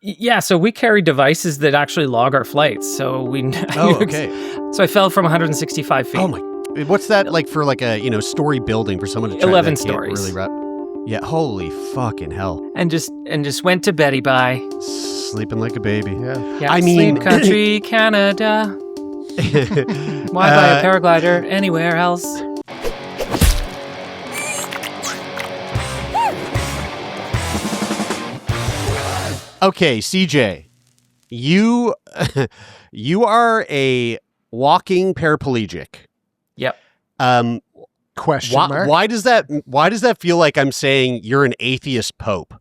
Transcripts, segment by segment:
Yeah, so we carry devices that actually log our flights. So we. Okay. So I fell from 165 feet. Oh my! What's that like for like a story building for someone to try 11 that can't stories. Really yeah, holy fucking hell! And just went to Betty Bye. Sleeping like a baby. Yeah, I mean, Sleep Country, Canada. Why buy a paraglider anywhere else? Okay, CJ, you are a walking paraplegic. Yep. Question mark? Why does that feel like I'm saying you're an atheist pope?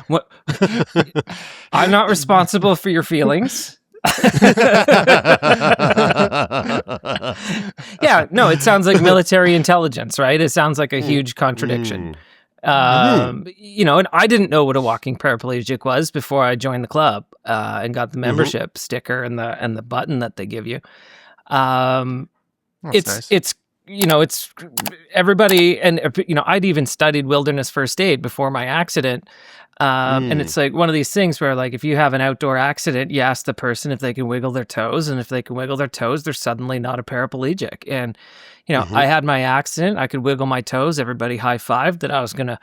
What? I'm not responsible for your feelings. Yeah, no, it sounds like military intelligence, right? It sounds like a huge contradiction. And I didn't know what a walking paraplegic was before I joined the club and got the membership sticker and the button that they give you. It's everybody, and I'd even studied wilderness first aid before my accident. And it's like one of these things where, like, if you have an outdoor accident, you ask the person if they can wiggle their toes, and if they can wiggle their toes, they're suddenly not a paraplegic. And I had my accident, I could wiggle my toes, everybody high-fived that I was gonna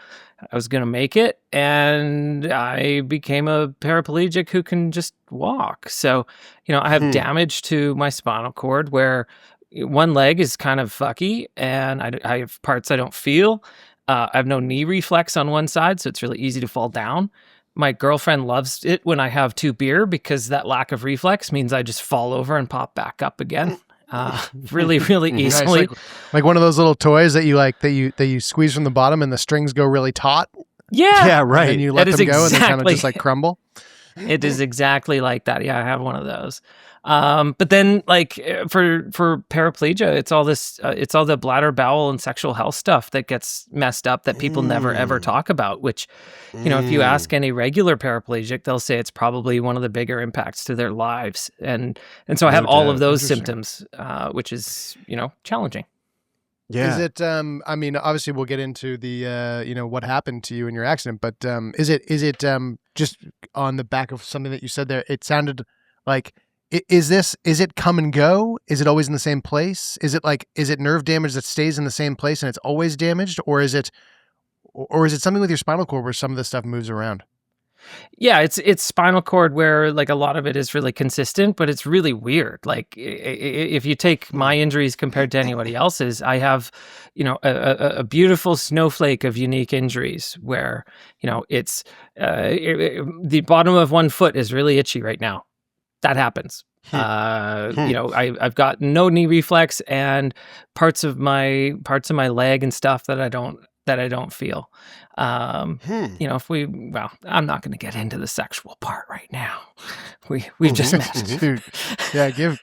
make it, and I became a paraplegic who can just walk. So I have damage to my spinal cord where one leg is kind of fucky, and I have parts I don't feel. I have no knee reflex on one side, so it's really easy to fall down. My girlfriend loves it when I have 2 beer because that lack of reflex means I just fall over and pop back up again. Really, really easily. Nice. Like one of those little toys that you squeeze from the bottom and the strings go really taut. Yeah, right. And you let them go and they kind of just like crumble. It is exactly like that. Yeah, I have one of those. But then, like, for paraplegia, it's all the bladder, bowel, and sexual health stuff that gets messed up that people never ever talk about. Which, if you ask any regular paraplegic, they'll say it's probably one of the bigger impacts to their lives. And so I have all of those symptoms, which is challenging. Yeah. Is it? I mean, obviously, we'll get into the what happened to you in your accident, but is it just on the back of something that you said there? It sounded like. Is it come and go? Is it always in the same place? Is it nerve damage that stays in the same place and it's always damaged? Or is it something with your spinal cord where some of this stuff moves around? Yeah, it's spinal cord where, like, a lot of it is really consistent, but it's really weird. Like, if you take my injuries compared to anybody else's, I have, a beautiful snowflake of unique injuries where, it's the bottom of one foot is really itchy right now. That happens. I've got no knee reflex and parts of my leg and stuff that I don't feel. I'm not going to get into the sexual part right now. We've just met. Dude, yeah, give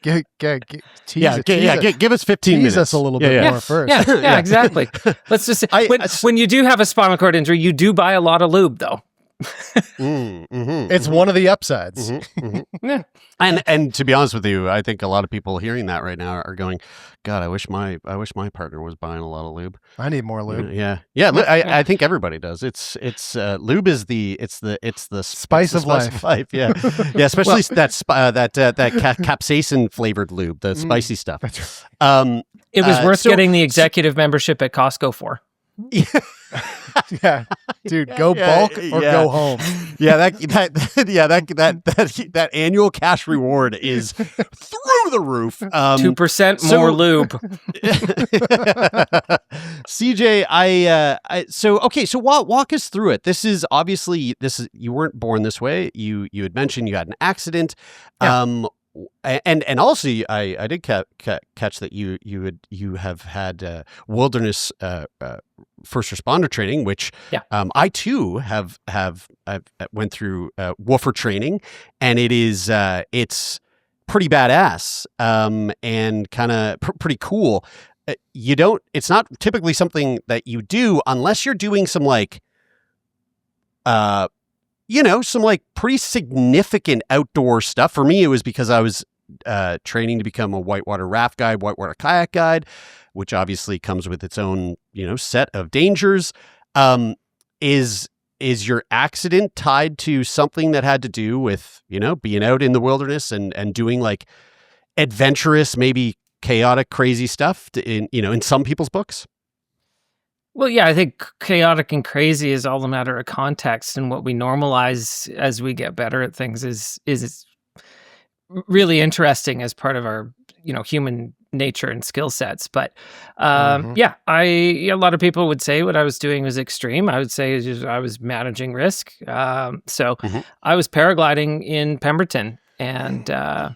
us 15 minutes. Tease us a little bit more first. Yeah, exactly. Let's just say, when you do have a spinal cord injury, you do buy a lot of lube, though. It's one of the upsides. Yeah. And to be honest with you, I think a lot of people hearing that right now are going, God, I wish my partner was buying a lot of lube. I need more lube. Yeah. I think everybody does. It's lube is the spice of life. Yeah. Yeah. Especially that capsaicin flavored lube, the spicy stuff. It was worth getting the executive membership at Costco for. Yeah, dude, go bulk or go home. Yeah, that annual cash reward is through the roof. 2% more lube. CJ, so walk us through it. This is you weren't born this way. You had mentioned you had an accident. Yeah. And also, I did catch that you have had wilderness first responder training, which I too have went through woofer training, and it's pretty badass and kind of pretty cool. It's not typically something that you do unless you're doing some some pretty significant outdoor stuff. For me, it was because I was training to become a whitewater raft guide, whitewater kayak guide, which obviously comes with its own, set of dangers. Is your accident tied to something that had to do with, being out in the wilderness and doing like adventurous, maybe chaotic, crazy stuff in some people's books? Well, yeah, I think chaotic and crazy is all a matter of context, and what we normalize as we get better at things is really interesting as part of our, human nature and skill sets. But yeah, a lot of people would say what I was doing was extreme. I would say I was managing risk. So I was paragliding in Pemberton, and I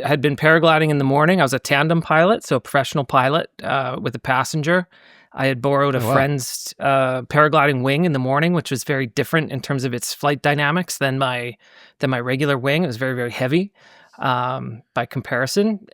had been paragliding in the morning. I was a tandem pilot, so a professional pilot with a passenger. I had borrowed a friend's paragliding wing in the morning, which was very different in terms of its flight dynamics than my regular wing. It was very, very heavy by comparison.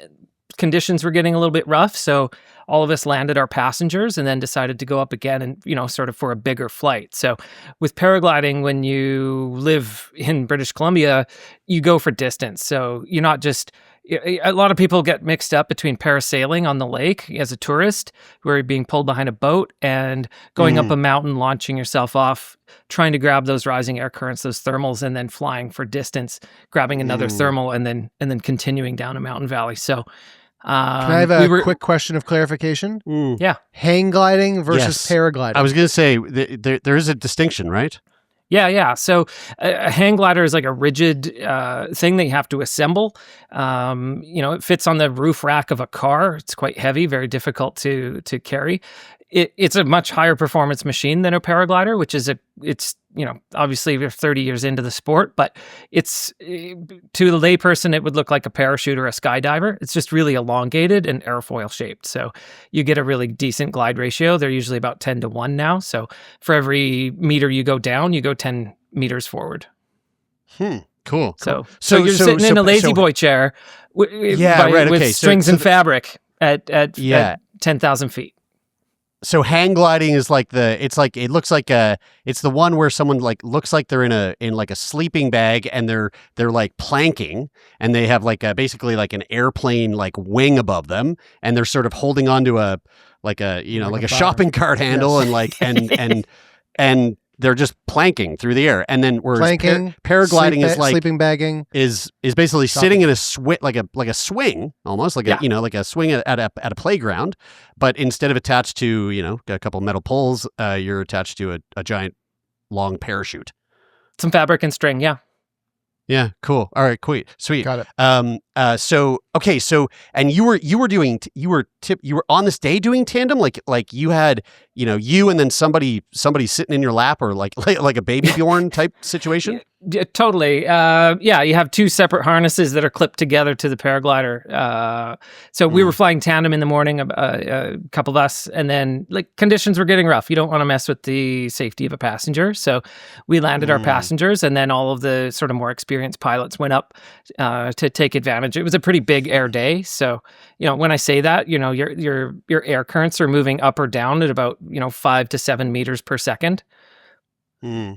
Conditions were getting a little bit rough, so all of us landed our passengers and then decided to go up again and, sort of for a bigger flight. So with paragliding, when you live in British Columbia, you go for distance. So you're not just... A lot of people get mixed up between parasailing on the lake as a tourist, where you're being pulled behind a boat, and going up a mountain, launching yourself off, trying to grab those rising air currents, those thermals, and then flying for distance, grabbing another thermal, and then continuing down a mountain valley. So can I have a quick question of clarification? Yeah. Hang gliding versus paragliding. I was going to say there is a distinction, right? Yeah. So a hang glider is like a rigid thing that you have to assemble. It fits on the roof rack of a car. It's quite heavy, very difficult to carry. It's a much higher performance machine than a paraglider, which is obviously we're 30 years into the sport, but it's, to the layperson, it would look like a parachute or a skydiver. It's just really elongated and airfoil shaped. So you get a really decent glide ratio. They're usually about 10-1 now. So for every meter you go down, you go 10 meters forward. Cool. So you're sitting in a lazy boy chair with strings and fabric at 10,000 feet. So hang gliding is it's the one where someone looks like they're in like a sleeping bag, and they're like planking, and they have basically like an airplane wing above them, and they're sort of holding onto a shopping cart handle, and and they're just planking through the air. And then paragliding is sleeping bagging is basically sitting in a like a swing, almost like a swing at a playground, but instead of attached to a couple metal poles, you're attached to a giant long parachute, some fabric and string. Yeah, cool. All right, sweet. Got it. So and you were on this day doing tandem, like you had, you and then somebody sitting in your lap, or like a baby Bjorn type situation. Yeah, totally. You have two separate harnesses that are clipped together to the paraglider. So we were flying tandem in the morning, a couple of us, and then conditions were getting rough. You don't want to mess with the safety of a passenger. So we landed our passengers, and then all of the sort of more experienced pilots went up to take advantage. It was a pretty big air day. So, when I say that, your air currents are moving up or down at about, 5 to 7 meters per second,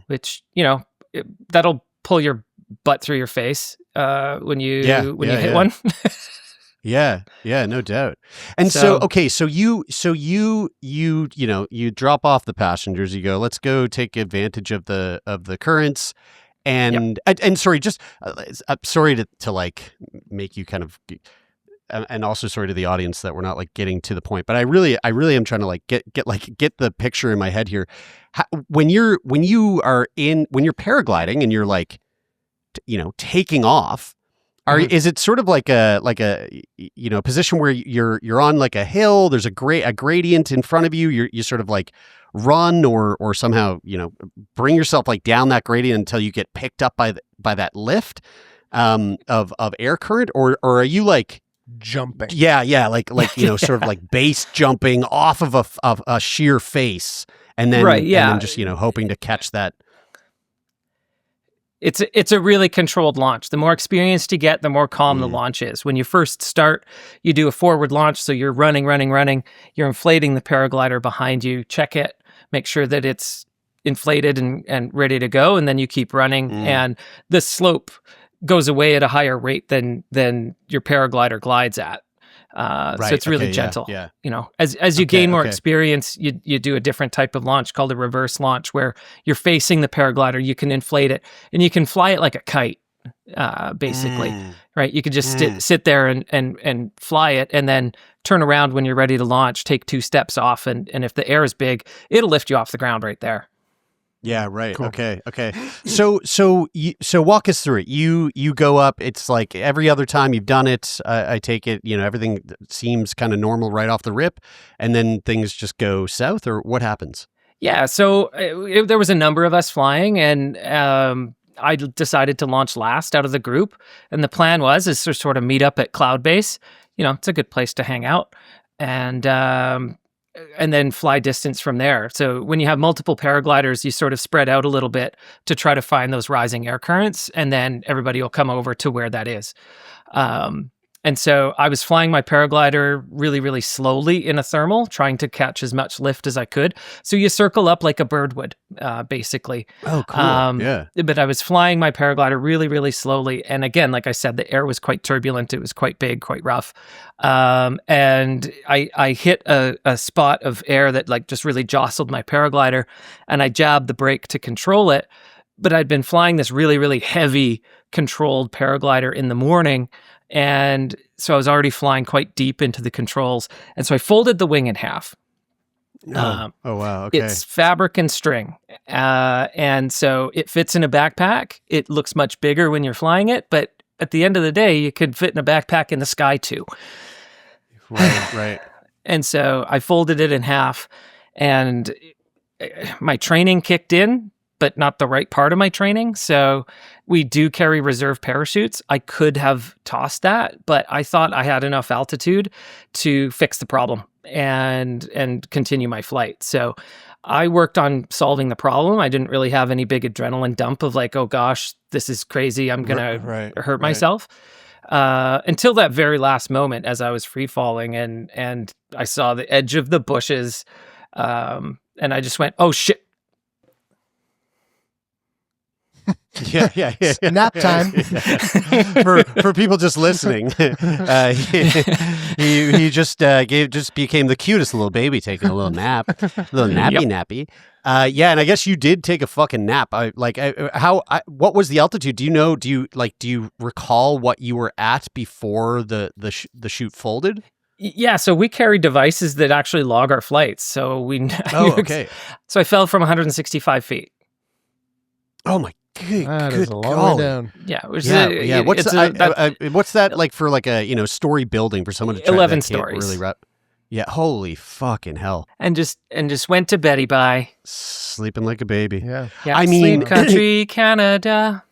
which, that'll pull your butt through your face when you hit one. Yeah, no doubt. And so you drop off the passengers. You go, let's go take advantage of the currents. And sorry, just sorry to make you kind of, and also sorry to the audience that we're not getting to the point, but I really am trying to get the picture in my head here. When you're paragliding and you're taking off, is it sort of like a position where you're on a hill, there's a gradient in front of you, you sort of run or somehow bring yourself down that gradient until you get picked up by that lift of air current, or are you jumping? Sort of base jumping off of a sheer face, and then and then just hoping to catch that. It's a really controlled launch. The more experienced you get, the more calm the launch is. When you first start, you do a forward launch, so you're running. You're inflating the paraglider behind you. Check it, make sure that it's inflated and ready to go, and then you keep running. And the slope goes away at a higher rate than your paraglider glides at. So it's really gentle. Yeah. You know, as you gain more experience, you do a different type of launch called a reverse launch, where you're facing the paraglider. You can inflate it and you can fly it like a kite, basically. Right? You could just sit there and fly it, and then turn around when you're ready to launch. Take 2 steps off, and if the air is big, it'll lift you off the ground right there. Yeah, right. Cool. Okay. So walk us through it. You go up. It's like every other time you've done it. I take it. You know, everything seems kind of normal right off the rip, and then things just go south, or what happens? Yeah. So there was a number of us flying, and I decided to launch last out of the group. And the plan is to sort of meet up at Cloud Base. You know, it's a good place to hang out, and then fly distance from there. So when you have multiple paragliders, you sort of spread out a little bit to try to find those rising air currents, and then everybody will come over to where that is. And so I was flying my paraglider really, really slowly in a thermal, trying to catch as much lift as I could. So you circle up like a bird would, basically. Oh, cool. Yeah. But I was flying my paraglider really, really slowly. And again, like I said, the air was quite turbulent. It was quite big, quite rough. And I hit a spot of air that like just really jostled my paraglider, and I jabbed the brake to control it. But I'd been flying this really, really heavy controlled paraglider in the morning. And so I was already flying quite deep into the controls. And so I folded the wing in half. Oh, wow. Okay. It's fabric and string. And so it fits in a backpack. It looks much bigger when you're flying it, but at the end of the day, you could fit in a backpack in the sky too. Right. And so I folded it in half, and my training kicked in, but not the right part of my training. So we do carry reserve parachutes. I could have tossed that, but I thought I had enough altitude to fix the problem and continue my flight. So I worked on solving the problem. I didn't really have any big adrenaline dump of like, oh gosh, this is crazy, I'm going to hurt myself. Until that very last moment as I was free falling and I saw the edge of the bushes, and I just went, oh shit. Yeah. Nap time. For people just listening, he just became the cutest little baby taking a little nap, little nappy. Yeah, and I guess you did take a fucking nap. What was the altitude? Do you know? Do you recall what you were at before the chute folded? Yeah, so we carry devices that actually log our flights. So we. Okay. So I fell from 165 feet. Oh my. That is a long way down. Yeah. What's that like for like a story building for someone to try 11 that stories. Really yeah. Holy fucking hell. And just went to Betty Bye. Sleeping like a baby. Yeah. I mean, Sleep Country, Canada.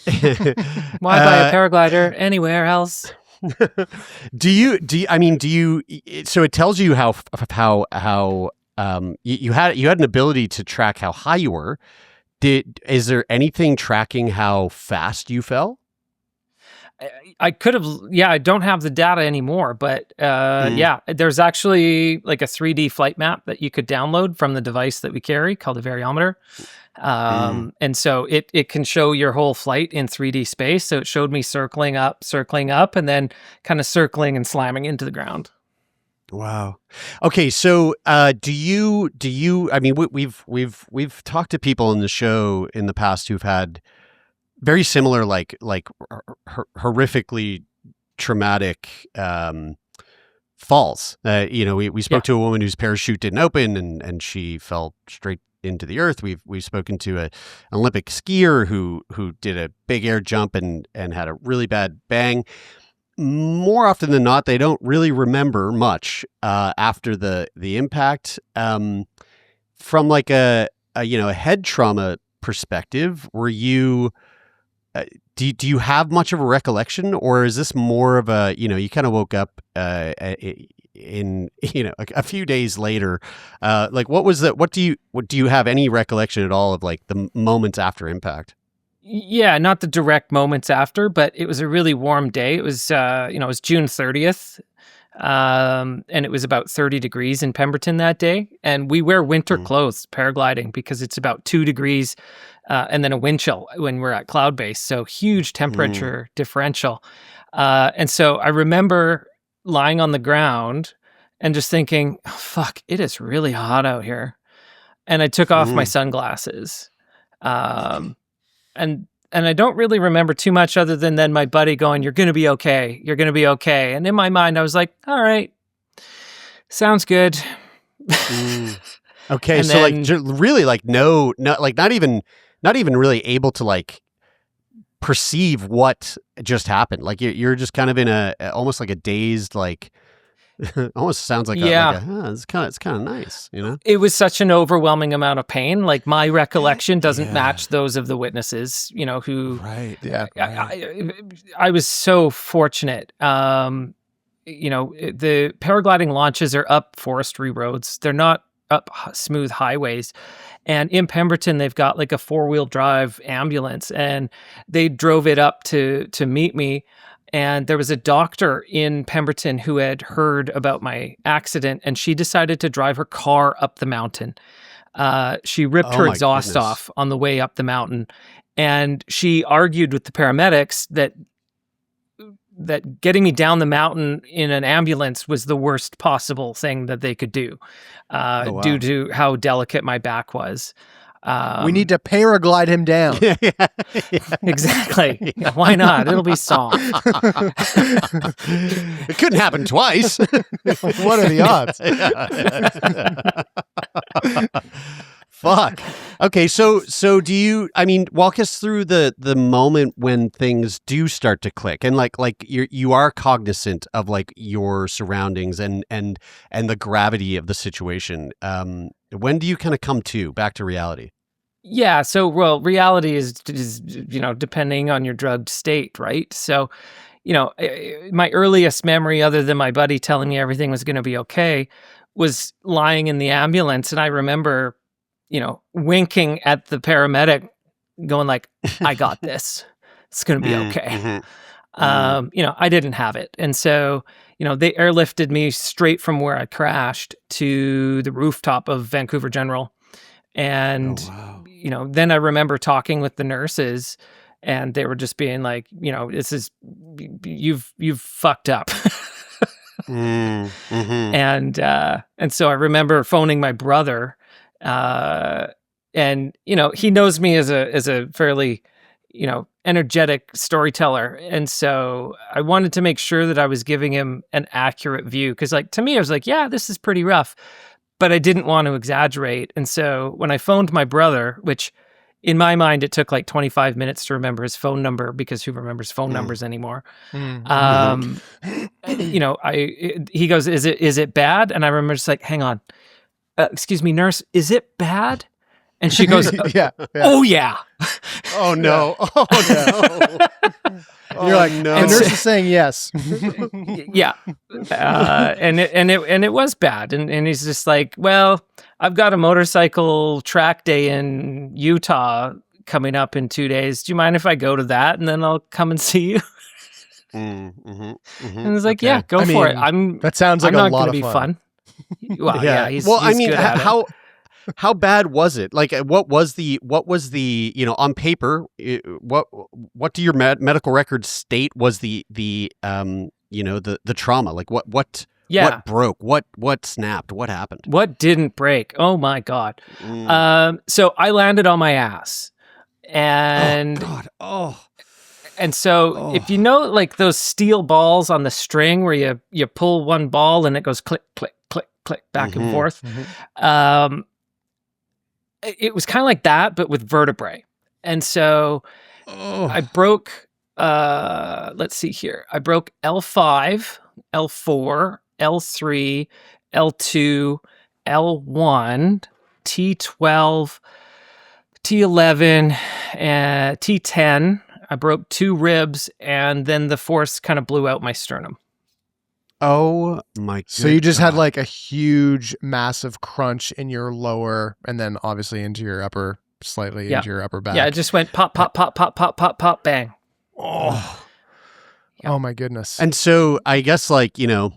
Why buy a paraglider anywhere else? Do you so it tells you how you had an ability to track how high you were. Is there anything tracking how fast you fell? I could have, I don't have the data anymore, but there's actually like a 3D flight map that you could download from the device that we carry called a variometer. And so it can show your whole flight in 3D space. So it showed me circling up, and then kind of circling and slamming into the ground. Wow. Okay. So, do you, I mean, we've talked to people in the show in the past who've had very similar, like horrifically traumatic, falls. We spoke to a woman whose parachute didn't open and she fell straight into the earth. We've spoken to an Olympic skier who did a big air jump and had a really bad bang. More often than not, they don't really remember much after the impact. From like a head trauma perspective, were you do you have much of a recollection, or is this more of a you kind of woke up in a few days later? Like what was that? What do you have any recollection at all of like the moments after impact? Yeah, not the direct moments after, but it was a really warm day. It was, it was June 30th. And it was about 30 degrees in Pemberton that day. And we wear winter clothes paragliding because it's about 2 degrees and then a wind chill when we're at cloud base. So huge temperature differential. And so I remember lying on the ground and just thinking, oh, fuck, it is really hot out here. And I took off my sunglasses. And I don't really remember too much other than then my buddy going, "You're going to be okay. You're going to be okay." And in my mind, I was like, all right, sounds good. Okay. And So then- like really like no, like not even really able to like perceive what just happened. Like you're just kind of in almost like a dazed, like, almost sounds like it's kind of nice, you know? It was such an overwhelming amount of pain. Like my recollection doesn't match those of the witnesses, you know, who. Right. Yeah. I was so fortunate. You know, the paragliding launches are up forestry roads. They're not up smooth highways. And in Pemberton, they've got like a 4-wheel drive ambulance, and they drove it up to meet me. And there was a doctor in Pemberton who had heard about my accident, and she decided to drive her car up the mountain. She ripped her exhaust off on the way up the mountain, and she argued with the paramedics that getting me down the mountain in an ambulance was the worst possible thing that they could do, due to how delicate my back was. We need to paraglide him down. Exactly. Why not? It'll be soft. It couldn't happen twice. What are the odds? Fuck. Okay, so do you? I mean, walk us through the moment when things do start to click, and like you are cognizant of like your surroundings and the gravity of the situation. When do you kind of come back to reality? Yeah. So, well, reality is, you know, depending on your drugged state, right? So, you know, my earliest memory, other than my buddy telling me everything was going to be okay, was lying in the ambulance. And I remember, you know, winking at the paramedic, going like, "I got this. It's going to be okay." You know, I didn't have it. And so, you know, they airlifted me straight from where I crashed to the rooftop of Vancouver General. And, you know, then I remember talking with the nurses, and they were just being like, you know, this is, you've fucked up. And so I remember phoning my brother, and, you know, he knows me as a fairly, you know, energetic storyteller. And so I wanted to make sure that I was giving him an accurate view. 'Cause like, to me, I was like, yeah, this is pretty rough, but I didn't want to exaggerate. And so when I phoned my brother, which in my mind, it took like 25 minutes to remember his phone number, because who remembers phone numbers anymore? You know, he goes, is it bad? And I remember just like, hang on, excuse me, nurse, is it bad? And she goes, "Oh yeah." Oh no. Oh no. You're like, no. The nurse is saying yes. Yeah. And it was bad. And he's just like, "Well, I've got a motorcycle track day in Utah coming up in 2 days. Do you mind if I go to that? And then I'll come and see you." And it's like, yeah, go for it. That sounds like I'm a not lot gonna of be fun. Well, yeah. He's I mean, good at it. how bad was it? Like, what was the, you know, on paper, what do your medical records state was the you know, the trauma? Like what broke? What snapped? What happened? What didn't break? Oh my God. So I landed on my ass, and and so if you know, like those steel balls on the string where you pull one ball and it goes click, click, click, click back and forth. It was kind of like that, but with vertebrae. And so I broke, let's see here. I broke L5, L4, L3, L2, L1, T12, T11, and T10. I broke 2 ribs, and then the force kind of blew out my sternum. Oh my God. So you just had like a huge, massive crunch in your lower, and then obviously into your upper, slightly into your upper back. Yeah, it just went pop, pop, pop, pop, pop, pop, pop, bang. Oh my goodness. And so I guess, like, you know,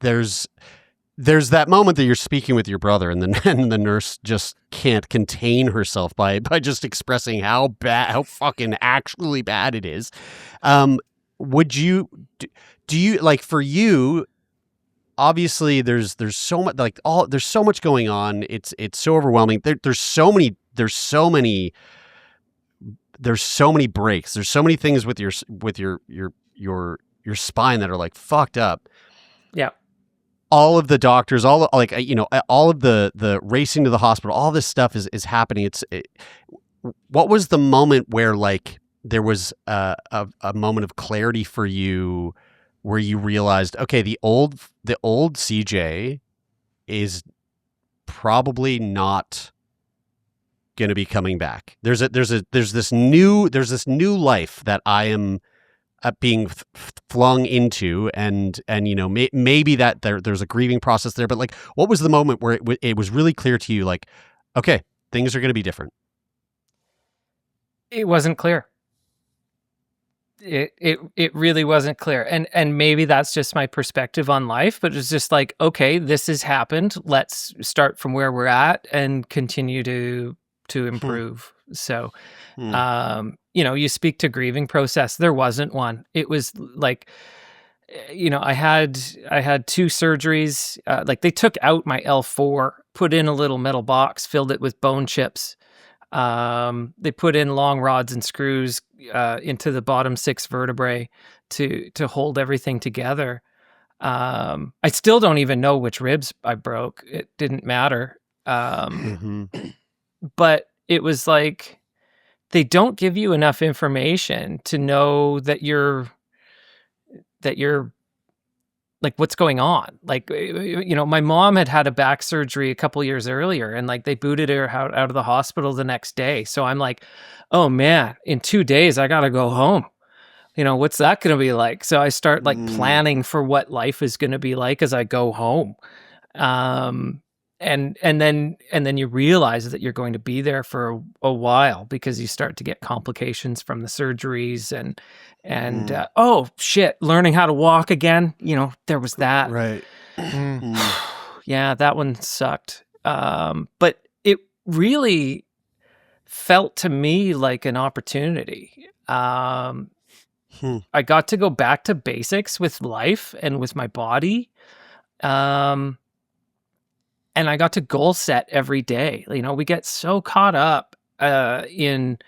there's that moment that you're speaking with your brother, and the nurse just can't contain herself by just expressing how fucking actually bad it is. Would you do you like, for you? Obviously, there's so much, like, there's so much going on. It's so overwhelming. There's so many breaks. There's so many things with your spine that are like fucked up. Yeah. All of the doctors, all of the racing to the hospital, all this stuff is happening. What was the moment where, like, there was a moment of clarity for you, where you realized, okay, the old CJ is probably not going to be coming back. There's this new life that I am being flung into, and maybe that there's a grieving process there, but, like, what was the moment where it was really clear to you, like, okay, things are going to be different? It wasn't clear. It really wasn't clear. And maybe that's just my perspective on life, but it's just like, okay, this has happened. Let's start from where we're at and continue to improve. So, you speak to grieving process. There wasn't one. It was like, I had 2 surgeries. Like, they took out my L4, put in a little metal box, filled it with bone chips. They put in long rods and screws into the bottom 6 vertebrae to hold everything together. I still don't even know which ribs I broke. It didn't matter. But it was like, they don't give you enough information to know that you're like, what's going on? Like, my mom had a back surgery a couple years earlier, and, like, they booted her out of the hospital the next day. So I'm like, oh man, in 2 days, I got to go home. What's that going to be like? So I start, like, planning for what life is going to be like as I go home. And then you realize that you're going to be there for a while, because you start to get complications from the surgeries and oh shit, learning how to walk again. There was that. Right. Yeah, that one sucked. But it really felt to me like an opportunity. I got to go back to basics with life and with my body. And I got to goal set every day. We get so caught up in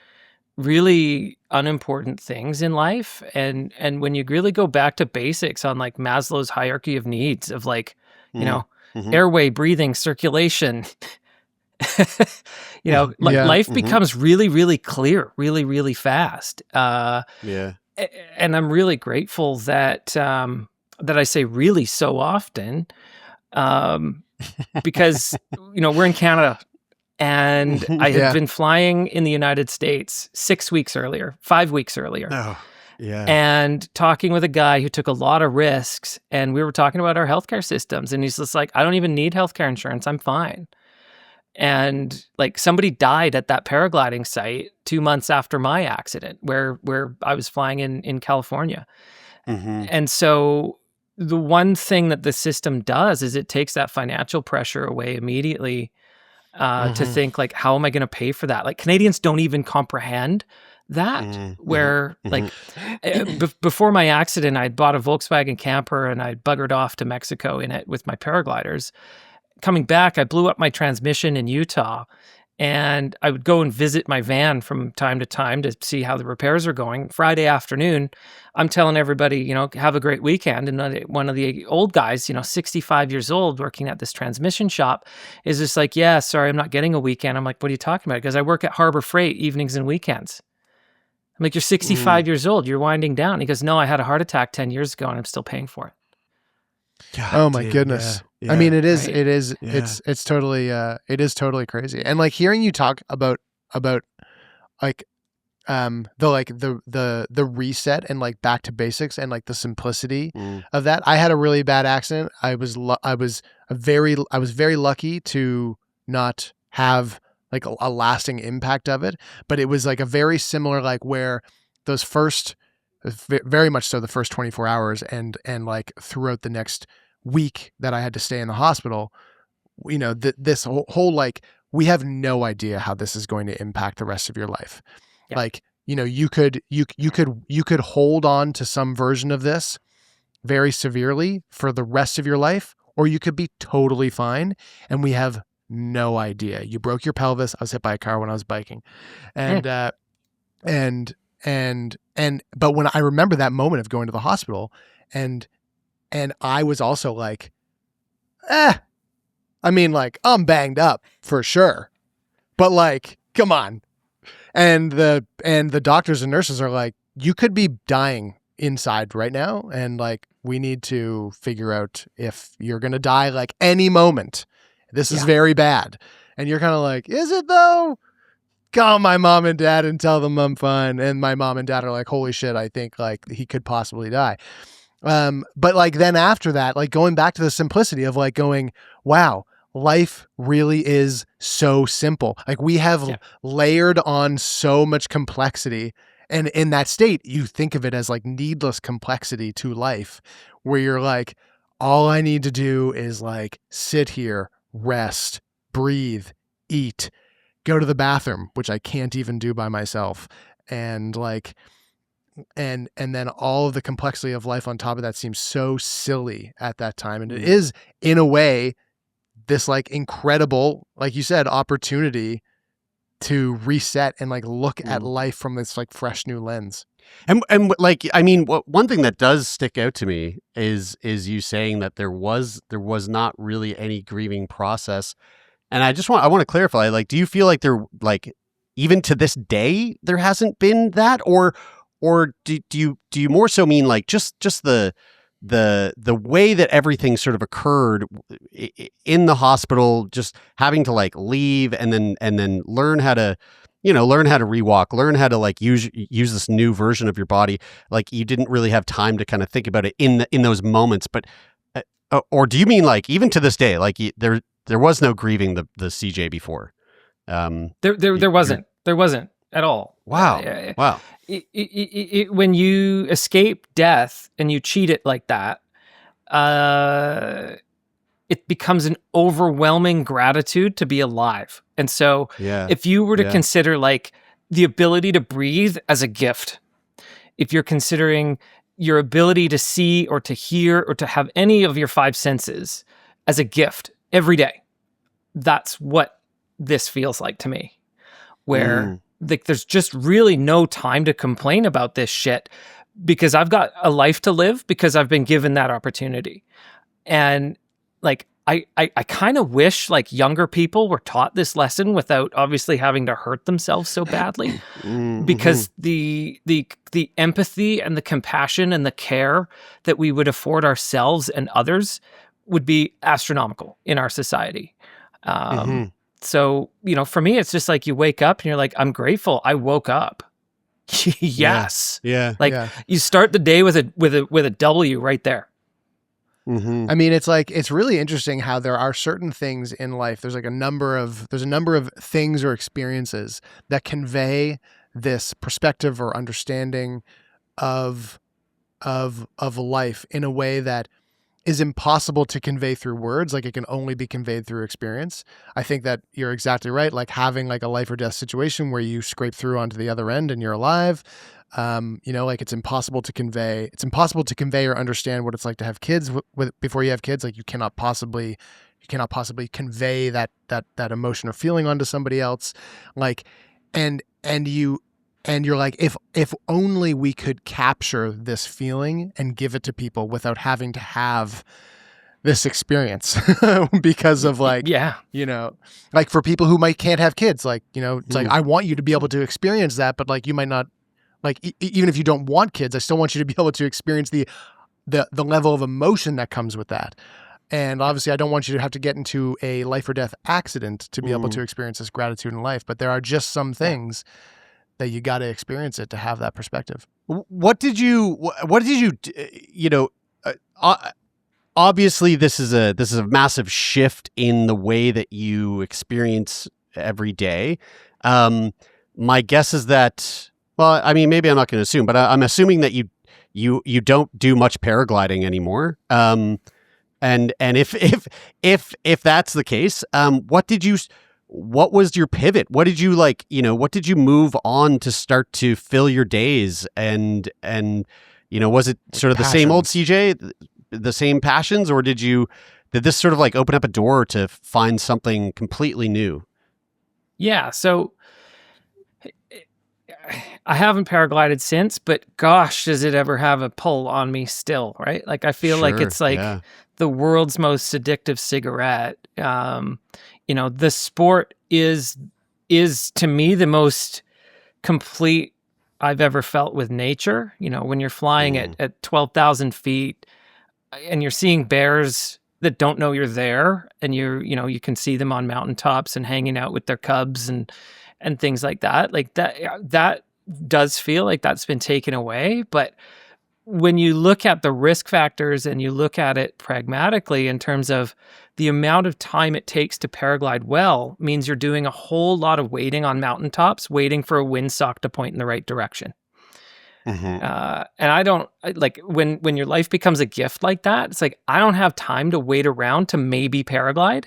really unimportant things in life. And when you really go back to basics on, like, Maslow's hierarchy of needs of, like, airway, breathing, circulation, life becomes really, really clear, really, really fast. And I'm really grateful that I say really so often, because, we're in Canada, and I had been flying in the United States 5 weeks earlier. Oh, yeah. And talking with a guy who took a lot of risks, and we were talking about our healthcare systems, and he's just like, I don't even need healthcare insurance. I'm fine. And, like, somebody died at that paragliding site 2 months after my accident, where I was flying in California. And so the one thing that the system does is it takes that financial pressure away immediately, to think, like, how am I going to pay for that? Like, Canadians don't even comprehend that, where like before my accident, I'd bought a Volkswagen camper and I'd buggered off to Mexico in it with my paragliders. Coming back, I blew up my transmission in Utah, and I would go and visit my van from time to time to see how the repairs are going. Friday afternoon, I'm telling everybody, have a great weekend. And one of the old guys, 65 years old, working at this transmission shop, is just like, yeah, sorry, I'm not getting a weekend. I'm like, what are you talking about? Because I work at Harbor Freight evenings and weekends. I'm like, you're 65 years old. You're winding down. He goes, no, I had a heart attack 10 years ago and I'm still paying for it. God, oh my goodness. Yeah, I mean, it is right? it's totally, it is totally crazy. And, like, hearing you talk about like, the reset and, like, back to basics and, like, the simplicity of that. I had a really bad accident. I was very lucky to not have, like, a lasting impact of it, but it was, like, a very similar, like, where those first very much so the first 24 hours and like throughout the next week that I had to stay in the hospital, you know, this whole like, we have no idea how this is going to impact the rest of your life. Yeah. Like, you know, you could hold on to some version of this very severely for the rest of your life, or you could be totally fine. And we have no idea. You broke your pelvis. I was hit by a car when I was biking. And, but when I remember that moment of going to the hospital and I was also like, I mean, like, I'm banged up for sure, but like, come on. And the doctors and nurses are like, you could be dying inside right now. And like, we need to figure out if you're going to die like any moment. This is very bad. And you're kind of like, is it though? Call my mom and dad and tell them I'm fine. And my mom and dad are like, holy shit, I think like he could possibly die. But like, then after that, like going back to the simplicity of like going, wow, life really is so simple. Like we have layered on so much complexity. And in that state, you think of it as like needless complexity to life, where you're like, all I need to do is like sit here, rest, breathe, eat, go to the bathroom, which I can't even do by myself. And like, and then all of the complexity of life on top of that seems so silly at that time. And it is, in a way, this like incredible, like you said, opportunity to reset and like look at life from this like fresh new lens. And like, I mean, one thing that does stick out to me is you saying that there was not really any grieving process. And I want to clarify, like, do you feel like there, like, even to this day, there hasn't been that, or do you more so mean like just the way that everything sort of occurred in the hospital, just having to like leave and then learn how to rewalk, learn how to like use this new version of your body. Like you didn't really have time to kind of think about it in those moments, but, or do you mean like even to this day, like there was no grieving the CJ before? There wasn't at all. Wow. Wow. When you escape death and you cheat it like that, it becomes an overwhelming gratitude to be alive. And so if you were to consider like the ability to breathe as a gift, if you're considering your ability to see or to hear or to have any of your five senses as a gift every day, that's what this feels like to me, where like there's just really no time to complain about this shit because I've got a life to live because I've been given that opportunity. And like, I kind of wish like younger people were taught this lesson without obviously having to hurt themselves so badly, because the empathy and the compassion and the care that we would afford ourselves and others would be astronomical in our society. So, you know, for me, it's just like you wake up and you're like, I'm grateful I woke up. Yes. Yeah. You start the day with a W right there. I mean, it's like, it's really interesting how there are certain things in life. There's a number of things or experiences that convey this perspective or understanding of life in a way that is impossible to convey through words. Like it can only be conveyed through experience. I think that you're exactly right. Like having like a life or death situation where you scrape through onto the other end and you're alive. You know, like it's impossible to convey or understand what it's like to have kids before you have kids. Like you cannot possibly convey that emotion or feeling onto somebody else. Like, and you're like, if only we could capture this feeling and give it to people without having to have this experience because of like, you know, like for people who can't have kids, like, you know, it's like, I want you to be able to experience that, but like, you might not, like, even if you don't want kids, I still want you to be able to experience the level of emotion that comes with that. And obviously I don't want you to have to get into a life or death accident to be able to experience this gratitude in life, but there are just some things that you got to experience it to have that perspective. What did you, you know, obviously this is a massive shift in the way that you experience every day. My guess is that, well, I mean, maybe I'm not going to assume, but I'm assuming that you you don't do much paragliding anymore. And if that's the case, what was your pivot? What did you what did you move on to start to fill your days? And was it sort of the same old CJ, the same passions, or did this sort of like open up a door to find something completely new? Yeah. So I haven't paraglided since, but gosh, does it ever have a pull on me still, right? Like I feel like it's like the world's most addictive cigarette. The sport is to me the most complete I've ever felt with nature. When you're flying at 12,000 feet and you're seeing bears that don't know you're there, and you can see them on mountaintops and hanging out with their cubs and things like that. Like that does feel like that's been taken away. But when you look at the risk factors and you look at it pragmatically in terms of the amount of time it takes to paraglide well, means you're doing a whole lot of waiting on mountaintops, waiting for a windsock to point in the right direction. And I don't like when your life becomes a gift like that, it's like, I don't have time to wait around to maybe paraglide.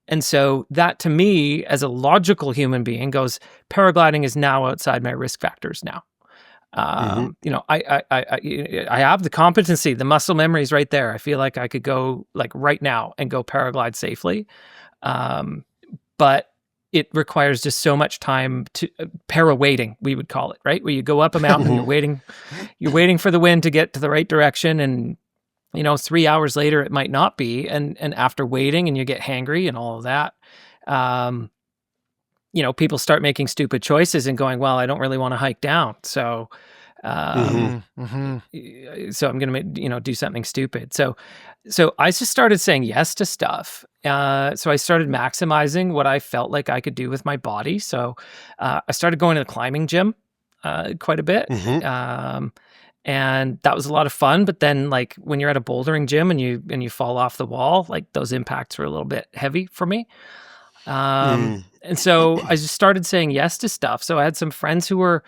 And so that to me, as a logical human being, goes, paragliding is now outside my risk factors now. I have the competency, the muscle memory is right there. I feel like I could go like right now and go paraglide safely. But it requires just so much time to para-waiting, we would call it, right? Where you go up a mountain, you're waiting for the wind to get to the right direction, and 3 hours later it might not be, and after waiting and you get hangry and all of that, people start making stupid choices and going, well, I don't really want to hike down, so so I'm going to do something stupid. So I just started saying yes to stuff. So I started maximizing what I felt like I could do with my body. So I started going to the climbing gym quite a bit. And that was a lot of fun. But then like when you're at a bouldering gym and you fall off the wall, like those impacts were a little bit heavy for me. And so I just started saying yes to stuff. So I had some friends who were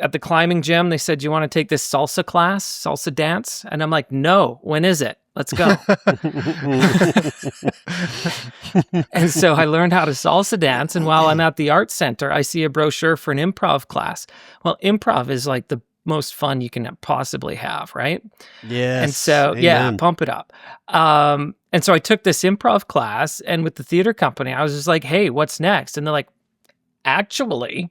at the climbing gym. They said, "Do you want to take this salsa class, salsa dance?" And I'm like, "No, when is it? Let's go." And so I learned how to salsa dance. And while I'm at the art center, I see a brochure for an improv class. Well, improv is like the most fun you can possibly have, right? Yes. And so, pump it up. And so I took this improv class, and with the theater company, I was just like, "Hey, what's next?" And they're like, "Actually,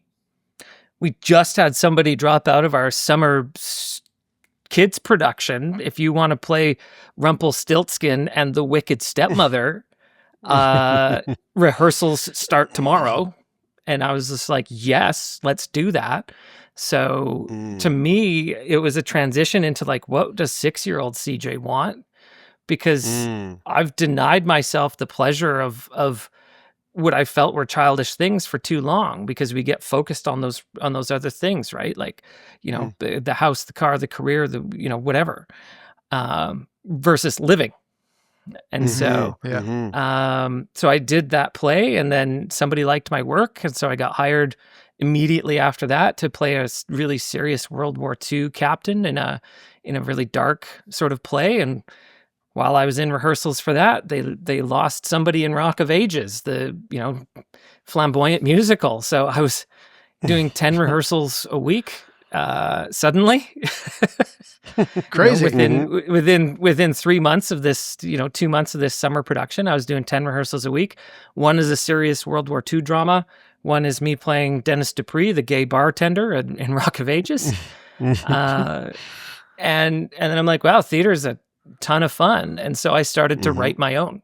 we just had somebody drop out of our summer kids production. If you want to play Rumpelstiltskin and the Wicked Stepmother, rehearsals start tomorrow." And I was just like, "Yes, let's do that." So to me, it was a transition into like, what does 6-year-old CJ want? Because I've denied myself the pleasure of what I felt were childish things for too long, because we get focused on those other things, right? Like, the house, the car, the career, the, whatever, versus living. And so I did that play, and then somebody liked my work. And so I got hired immediately after that to play a really serious World War II captain in a really dark sort of play. And while I was in rehearsals for that, they lost somebody in Rock of Ages, the flamboyant musical. So I was doing 10 rehearsals a week suddenly. Crazy. Within 3 months of this, 2 months of this summer production, I was doing 10 rehearsals a week. One is a serious World War II drama. One is me playing Dennis Dupree, the gay bartender in Rock of Ages. And then I'm like, wow, theater is a ton of fun. And so I started to write my own.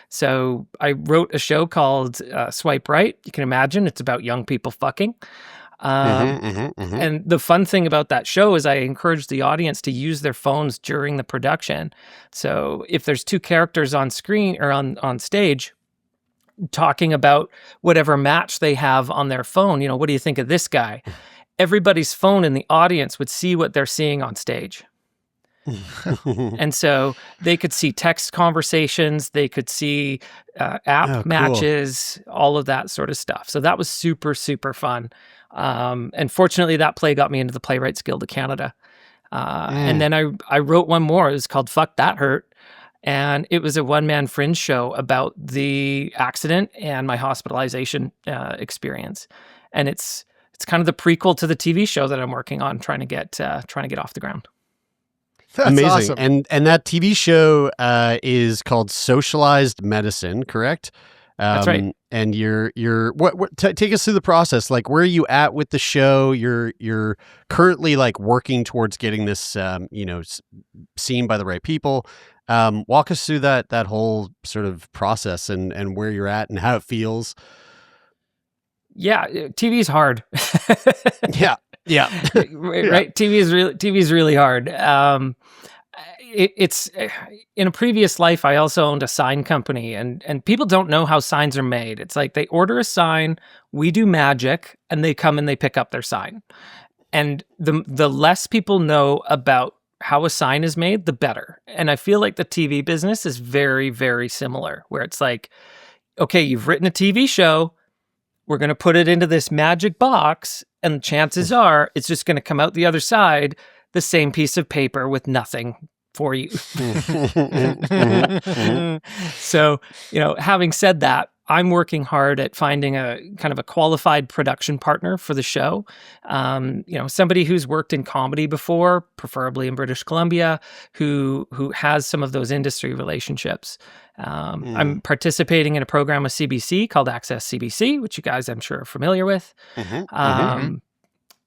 So I wrote a show called Swipe Right. You can imagine it's about young people fucking. And the fun thing about that show is I encouraged the audience to use their phones during the production. So if there's two characters on screen or on stage talking about whatever match they have on their phone, what do you think of this guy? Everybody's phone in the audience would see what they're seeing on stage. And so they could see text conversations, they could see app matches, all of that sort of stuff. So that was super, super fun. And fortunately, that play got me into the Playwrights Guild of Canada. And then I wrote one more. It was called Fuck That Hurt. And it was a one-man fringe show about the accident and my hospitalization experience. And it's kind of the prequel to the TV show that I'm working on, trying to get off the ground. That's amazing. awesome. And that TV show is called Socialized Medicine, correct? That's right. And you're take us through the process. Like, where are you at with the show? You're currently like working towards getting this seen by the right people. Walk us through that whole sort of process and where you're at and how it feels. Yeah, TV's hard. Yeah. Right. TV's really hard. It's in a previous life, I also owned a sign company, and people don't know how signs are made. It's like they order a sign, we do magic, and they come and they pick up their sign. And the less people know about how a sign is made, the better. And I feel like the TV business is very, very similar, where it's like, okay, you've written a TV show, we're going to put it into this magic box, and chances are it's just going to come out the other side, the same piece of paper with nothing for you. So, having said that, I'm working hard at finding a kind of a qualified production partner for the show. Somebody who's worked in comedy before, preferably in British Columbia, who has some of those industry relationships. I'm participating in a program with CBC called Access CBC, which you guys, I'm sure, are familiar with.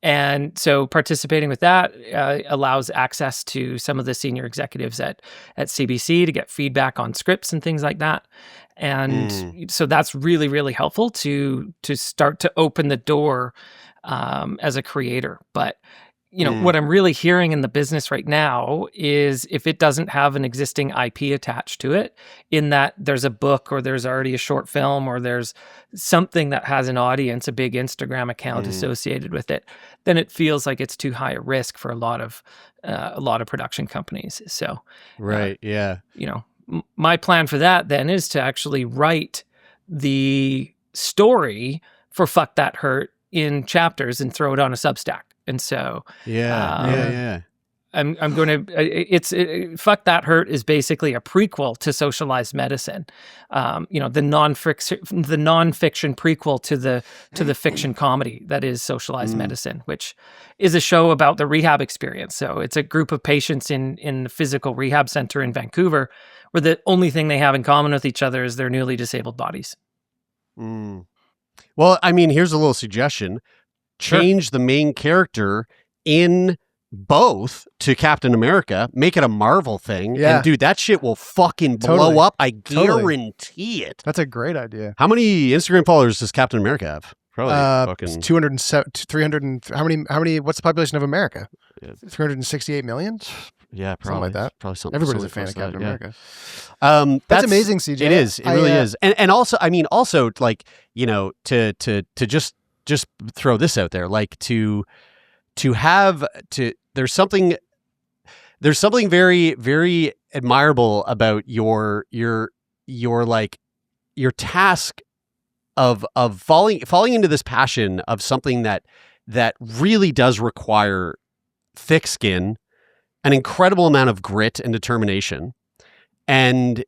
And so participating with that allows access to some of the senior executives at CBC to get feedback on scripts and things like that. And so that's really, really helpful to start to open the door as a creator. But, what I'm really hearing in the business right now is if it doesn't have an existing IP attached to it, in that there's a book or there's already a short film or there's something that has an audience, a big Instagram account associated with it, then it feels like it's too high a risk for a lot of production companies. So, my plan for that then is to actually write the story for Fuck That Hurt in chapters and throw it on a Substack. And so, I'm going to, Fuck That Hurt is basically a prequel to Socialized Medicine. The nonfiction prequel to the fiction comedy that is Socialized Medicine, which is a show about the rehab experience. So it's a group of patients in the physical rehab center in Vancouver, where the only thing they have in common with each other is their newly disabled bodies. Well, I mean, here's a little suggestion. Change the main character in both to Captain America, make it a Marvel thing, and dude, that shit will fucking blow up. I guarantee it. That's a great idea. How many Instagram followers does Captain America have? Probably fucking 207, 300. How many? What's the population of America? 368 million. Yeah, probably something like that. Probably something. Everybody's a fan of Captain America. That's amazing, CJ. It is. It really is. And also, I mean, also like to just throw this out there, like to have to. There's something very, very admirable about your task of falling into this passion of something that really does require thick skin, an incredible amount of grit and determination. And,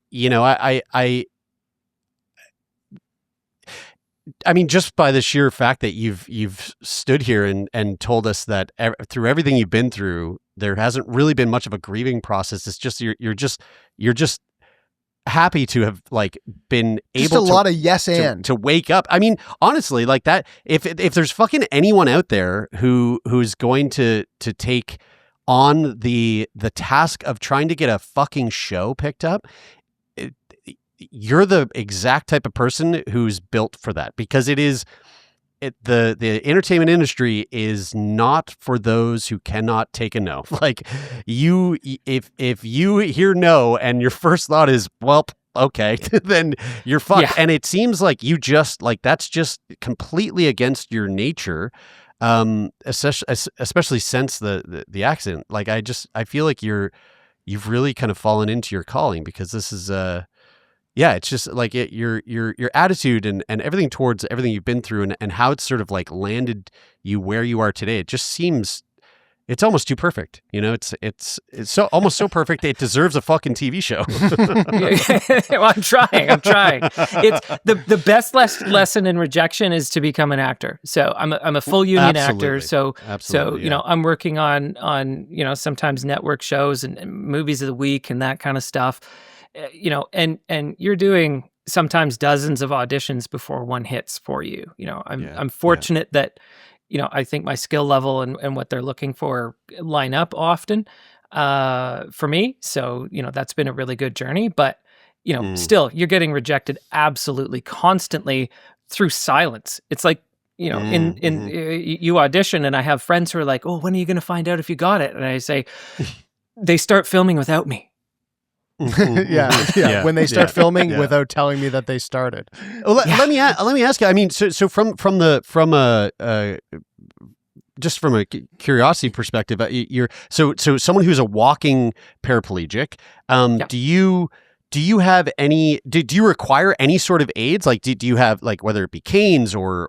I mean, just by the sheer fact that you've stood here and told us that through everything you've been through, there hasn't really been much of a grieving process. It's just you're just happy to have like been just able a lot of yes and to wake up. I mean, honestly, like that. If there's fucking anyone out there who's going to take on the task of trying to get a fucking show picked up, you're the exact type of person who's built for that, because the entertainment industry is not for those who cannot take a no. Like if you hear no and your first thought is, well, okay, then you're fucked. Yeah. And it seems like you just like, that's just completely against your nature. Especially since the accident. Like I feel like you've really kind of fallen into your calling, because this is it's just like your attitude and everything towards everything you've been through and how it's sort of like landed you where you are today. It just seems it's almost too perfect. It's so almost so perfect it deserves a fucking TV show. Well, I'm trying. It's the best lesson in rejection is to become an actor. So I'm a full union actor. So I'm working on sometimes network shows and movies of the week and that kind of stuff. And you're doing sometimes dozens of auditions before one hits for you. I'm fortunate that I think my skill level and what they're looking for line up often for me. So, that's been a really good journey. But, still, you're getting rejected absolutely constantly through silence. It's like, you audition, and I have friends who are like, oh, when are you going to find out if you got it? And I say, they start filming without me. Yeah. When they start filming without telling me that they started. Well, let me ask you. I mean, so from just from a curiosity perspective, you're so someone who's a walking paraplegic. Do you have any? Do you require any sort of aids? Like, do you have whether it be canes or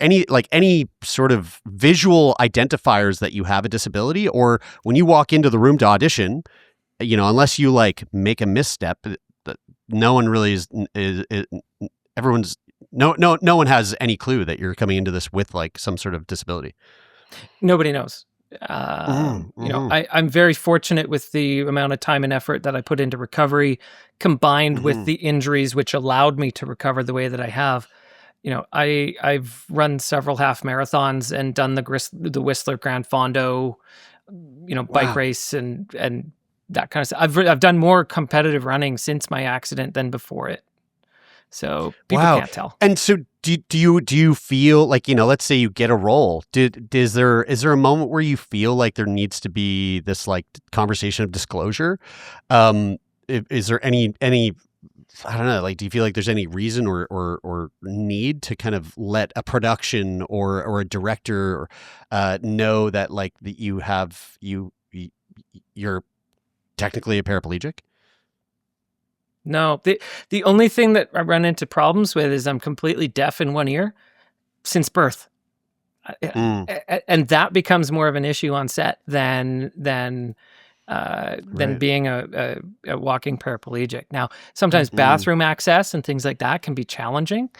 any sort of visual identifiers that you have a disability, or when you walk into the room to audition? Unless you make a misstep, no one really no one has any clue that you're coming into this with some sort of disability. Nobody knows. I'm very fortunate with the amount of time and effort that I put into recovery, combined with the injuries, which allowed me to recover the way that I have. I've run several half marathons and done the Whistler Grand Fondo, bike race and that kind of stuff. I've done more competitive running since my accident than before it. So people can't tell. And so do you feel let's say you get a role, is there a moment where you feel like there needs to be this conversation of disclosure? Is there any I don't know, do you feel like there's any reason or need to kind of let a production or a director know that that you're technically a paraplegic? No, the only thing that I run into problems with is I'm completely deaf in one ear since birth. And that becomes more of an issue on set than being a walking paraplegic. Now, sometimes bathroom access and things like that can be challenging.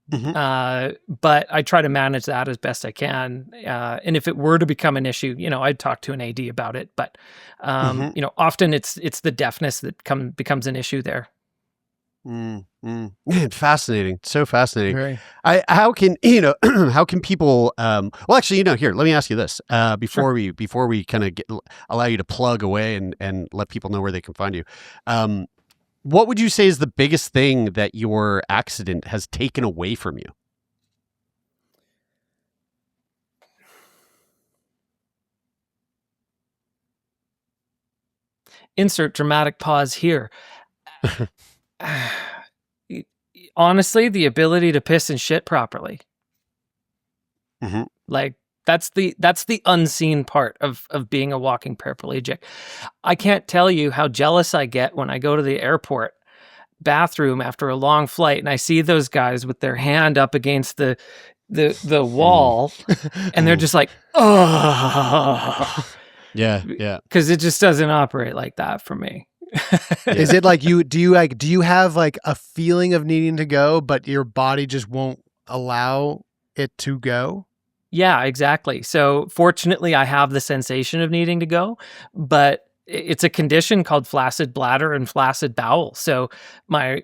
But I try to manage that as best I can. And if it were to become an issue, I'd talk to an AD about it. But, often it's the deafness that becomes an issue there. Man, fascinating. So fascinating. Right. How can people, well, actually, here, let me ask you this, before we kind of allow you to plug away and let people know where they can find you. What would you say is the biggest thing that your accident has taken away from you? Insert dramatic pause here. Honestly, the ability to piss and shit properly. That's the unseen part of being a walking paraplegic. I can't tell you how jealous I get when I go to the airport bathroom after a long flight and I see those guys with their hand up against the wall and they're just like, oh. Yeah. Because it just doesn't operate like that for me. Is it do you have a feeling of needing to go, but your body just won't allow it to go? Yeah, exactly. So fortunately, I have the sensation of needing to go, but it's a condition called flaccid bladder and flaccid bowel. So my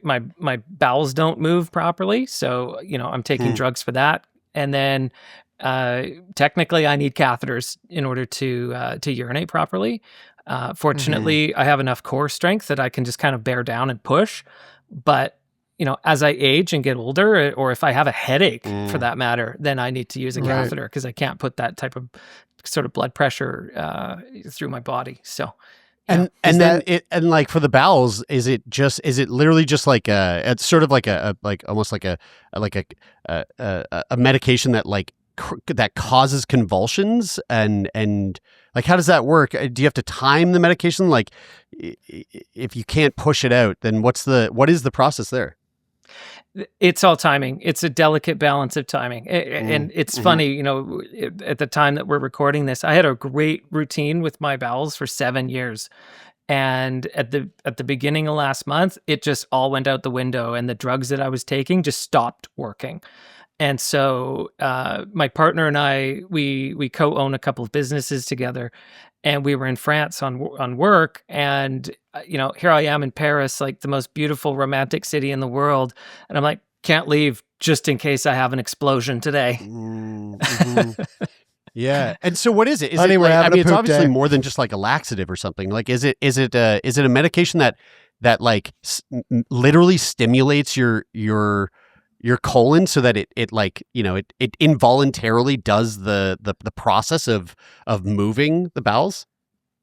bowels don't move properly. So, I'm taking drugs for that. And then technically I need catheters in order to urinate properly. Fortunately, I have enough core strength that I can just kind of bear down and push. But as I age and get older, or if I have a headache for that matter, then I need to use a catheter because I can't put that type of sort of blood pressure through my body. So, and for the bowels, is it literally just it's sort of almost like a medication that that causes convulsions and how does that work? Do you have to time the medication? If you can't push it out, then what is the process there? It's all timing. It's a delicate balance of timing. And it's funny, you know, at the time that we're recording this, I had a great routine with my bowels for 7 years. And at the beginning of last month, it just all went out the window, and the drugs that I was taking just stopped working. And so my partner and I, we co-own a couple of businesses together, and we were in France on work. And, you know, here I am in Paris, like the most beautiful romantic city in the world. And I'm like, can't leave just in case I have an explosion today. Yeah. And so what is it? Is Honey, it we're like, I having a mean, it's poop obviously day. more than just like a laxative or something. Like, is it a medication that like literally stimulates your colon so that it like, you know, it involuntarily does the process of moving the bowels?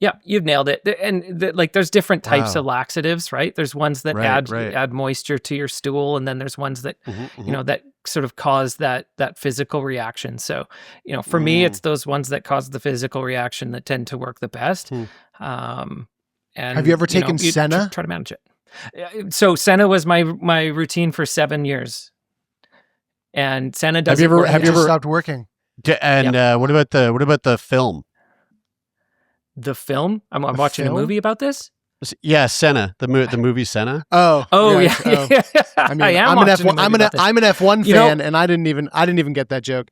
Yeah, you've nailed it. And like, there's different types Wow. of laxatives, right? There's ones that Right. add moisture to your stool, and then there's ones that, you know, that sort of cause that physical reaction. So, you know, for me, it's those ones that cause the physical reaction that tend to work the best. And Have you ever taken Senna? Try to manage it. So Senna was my routine for 7 years, and Senna doesn't. Have you ever stopped working? And what about the film? The film? I'm watching film? a movie about this. Yeah, Senna, the movie Senna. Oh, yeah. yeah. I mean, I am I'm an watching a F1. movie about this. I'm an F1 You know- fan, and I didn't even get that joke.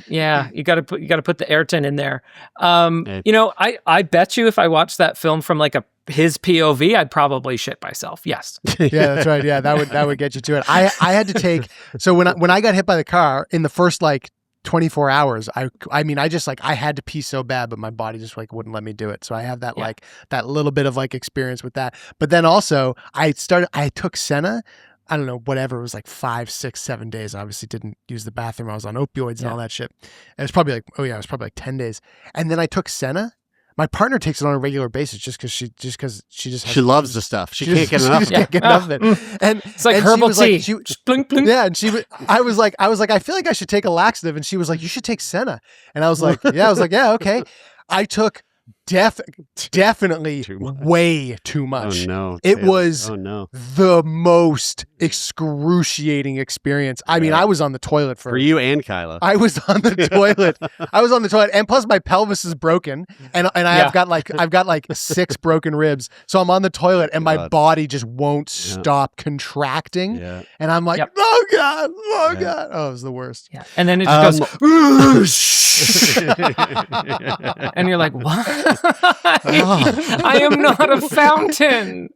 Yeah, you got to put the Ayrton in there. Hey. You know, I bet you if I watched that film from like his POV, I'd probably shit myself. Yes. Yeah, that's right. Yeah, that would get you to it. I had to take, so when I got hit by the car in the first like 24 hours, I mean, I just like, I had to pee so bad, but my body just like wouldn't let me do it. So I have that like that little bit of like experience with that. But then also I took Senna, I don't know, whatever, it was like 5, 6, 7 days. I obviously didn't use the bathroom. I was on opioids and all that shit. And it was probably like 10 days. And then I took Senna. My partner takes it on a regular basis just because she loves the stuff. She can't get enough. She just can't get enough of it. And It's like and she herbal was like- tea. she- Blink, blink. yeah, and I was like, I feel like I should take a laxative, and she was like, you should take Senna, and I was like, yeah, okay. I took definitely Too much. way too much. Oh no! It Taylor. was Oh no! the most excruciating experience. I mean, I was on the toilet For you and Kyla. I was on the toilet. I was on the toilet, and plus my pelvis is broken, and I've got like 6 broken ribs. So I'm on the toilet, and my God. body just won't stop contracting, Yeah. and I'm like, Yep. oh god, oh, it was the worst. Yeah. And then it just goes, and you're like, what? I am not a fountain.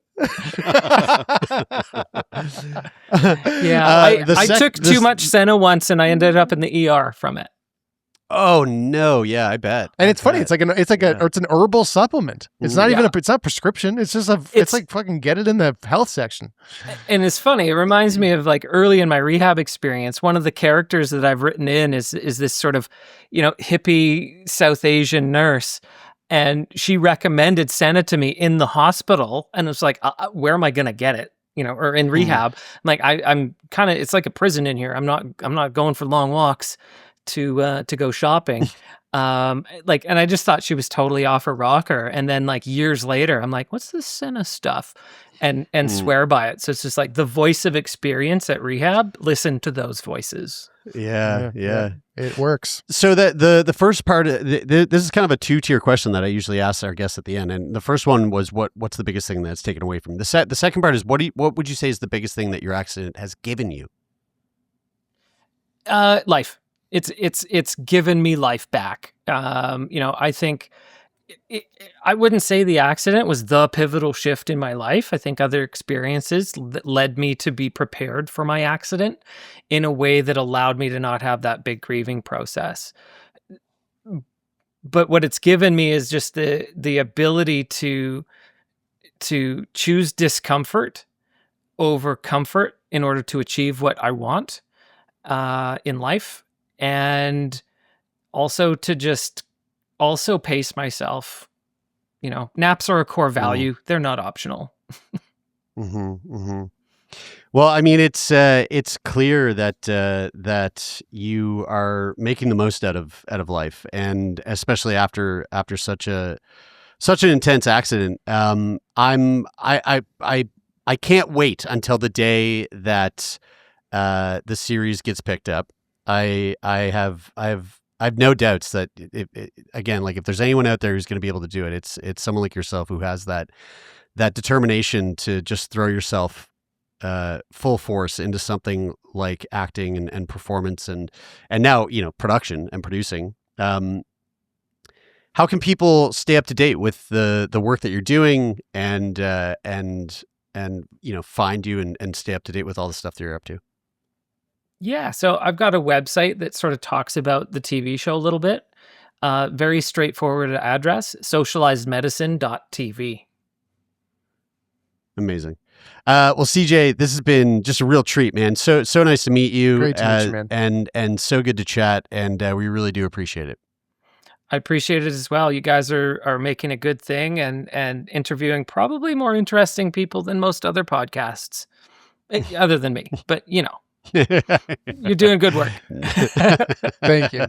Yeah, I took too much Senna once, and I ended up in the ER from it. Oh no! Yeah, I bet. And it's funny. bet. It's an herbal supplement. It's not even it's not prescription. It's just it's It's- like fucking get it in the health section. And it's funny. It reminds me of like early in my rehab experience. One of the characters that I've written in is this sort of, you know, hippie South Asian nurse. And she recommended Senna to me in the hospital. And it's like, where am I going to get it? You know, or in rehab. I'm like, I'm kind of, it's like a prison in here. I'm not going for long walks to go shopping. And I just thought she was totally off her rocker. And then like years later, I'm like, what's this Senna stuff? And swear by it. So it's just like the voice of experience at rehab. Listen to those voices. Yeah. It works. So the first part, this is kind of a 2-tier question that I usually ask our guests at the end. And the first one was what's the biggest thing that's taken away from you? The second part is what would you say is the biggest thing that your accident has given you? Life. It's given me life back. You know, I think I wouldn't say the accident was the pivotal shift in my life. I think other experiences that led me to be prepared for my accident in a way that allowed me to not have that big grieving process. But what it's given me is just the ability to choose discomfort over comfort in order to achieve what I want in life. And also to just pace myself. You know, naps are a core value. They're not optional. Well, I mean, it's clear that you are making the most out of life, and especially after such an intense accident. I can't wait until the day that the series gets picked up. I have no doubts that again, like if there's anyone out there who's going to be able to do it, it's someone like yourself who has that determination to just throw yourself full force into something like acting and performance and now, production and producing. How can people stay up to date with the work that you're doing and find you and stay up to date with all the stuff that you're up to? Yeah, so I've got a website that sort of talks about the TV show a little bit. Very straightforward address, socializedmedicine.tv. Amazing. Well, CJ, this has been just a real treat, man. So nice to meet you. Great to meet you, man. And so good to chat, and we really do appreciate it. I appreciate it as well. You guys are making a good thing and interviewing probably more interesting people than most other podcasts, other than me. But, you're doing good work. Thank you.